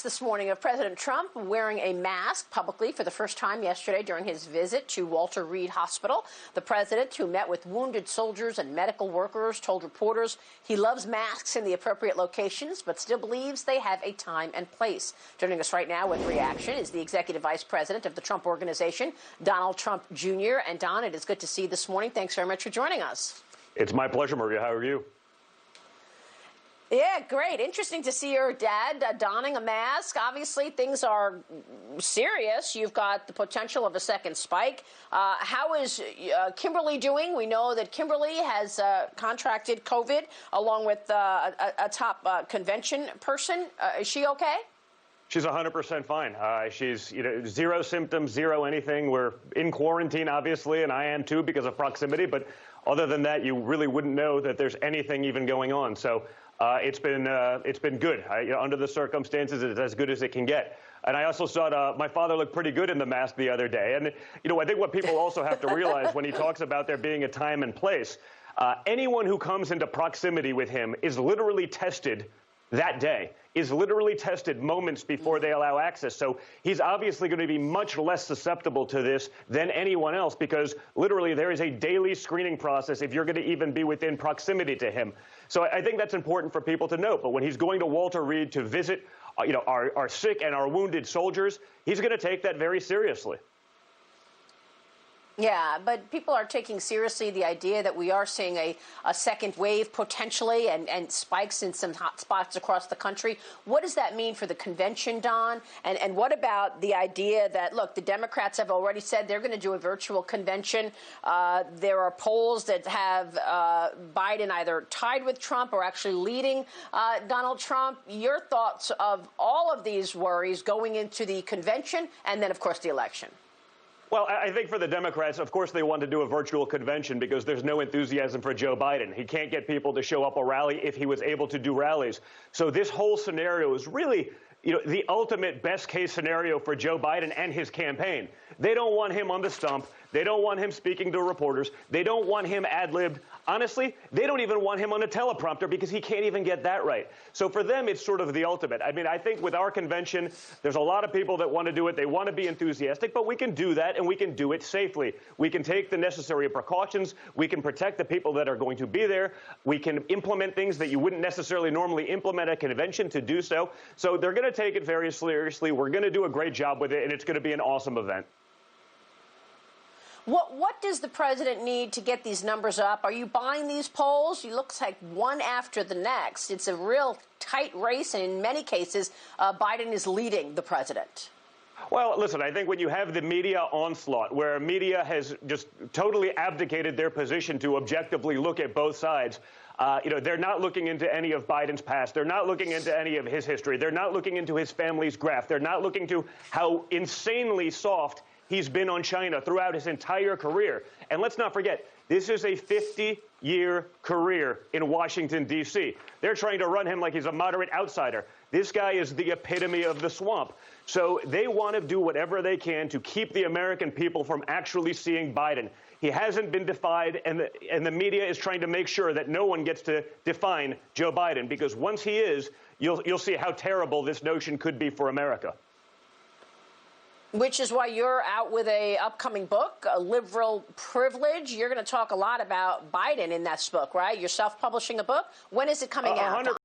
this morning of President Trump wearing a mask publicly for the first time yesterday during his visit to Walter Reed Hospital. The president, who met with wounded soldiers and medical workers, told reporters he loves masks in the appropriate locations, but still believes they have a time and place. Joining us right now with reaction is the executive vice president of the Trump Organization, Donald Trump Jr. And Don, it is good to see you this morning. Thanks very much for joining us. It's my pleasure, Maria. How are you? Yeah, great. Interesting to see your dad donning a mask. Obviously, things are serious. You've got the potential of a second spike. How is Kimberly doing? We know that Kimberly has contracted COVID along with a top convention person. Is she okay? She's 100% fine. She's, zero symptoms, zero anything. We're in quarantine, obviously, and I am too because of proximity. But other than that, you really wouldn't know that there's anything even going on. So it's been good. Under the circumstances, it's as good as it can get. And I also saw my father look pretty good in the mask the other day. And, I think what people also have to realize when he talks about there being a time and place, anyone who comes into proximity with him is literally tested that day, is literally tested moments before they allow access. So he's obviously going to be much less susceptible to this than anyone else because literally there is a daily screening process if you're going to even be within proximity to him. So I think that's important for people to note. But when he's going to Walter Reed to visit, our sick and our wounded soldiers, he's going to take that very seriously. Yeah, but people are taking seriously the idea that we are seeing a second wave potentially and spikes in some hot spots across the country. What does that mean for the convention, Don? And what about the idea that, look, the Democrats have already said they're going to do a virtual convention. There are polls that have Biden either tied with Trump or actually leading Donald Trump. Your thoughts of all of these worries going into the convention and then, of course, the election? Well, I think for the Democrats, of course, they want to do a virtual convention because there's no enthusiasm for Joe Biden. He can't get people to show up a rally if he was able to do rallies. So this whole scenario is really, the ultimate best case scenario for Joe Biden and his campaign. They don't want him on the stump. They don't want him speaking to reporters. They don't want him ad-libbed. Honestly, they don't even want him on a teleprompter because he can't even get that right. So for them, it's sort of the ultimate. I mean, I think with our convention, there's a lot of people that want to do it. They want to be enthusiastic, but we can do that and we can do it safely. We can take the necessary precautions. We can protect the people that are going to be there. We can implement things that you wouldn't necessarily normally implement at a convention to do so. So they're going to take it very seriously. We're going to do a great job with it, and it's going to be an awesome event. What does the president need to get these numbers up? Are you buying these polls? It looks like one after the next. It's a real tight race, and in many cases, Biden is leading the president. Well, listen, I think when you have the media onslaught, where media has just totally abdicated their position to objectively look at both sides, they're not looking into any of Biden's past. They're not looking into any of his history. They're not looking into his family's graph. They're not looking to how insanely soft he's been on China throughout his entire career. And let's not forget, this is a 50-year career in Washington, D.C. They're trying to run him like he's a moderate outsider. This guy is the epitome of the swamp. So they want to do whatever they can to keep the American people from actually seeing Biden. He hasn't been defied, and the media is trying to make sure that no one gets to define Joe Biden, because once he is, you'll see how terrible this notion could be for America. Which is why you're out with a upcoming book, Liberal Privilege. You're going to talk a lot about Biden in that book, right? You're self-publishing a book. When is it coming out?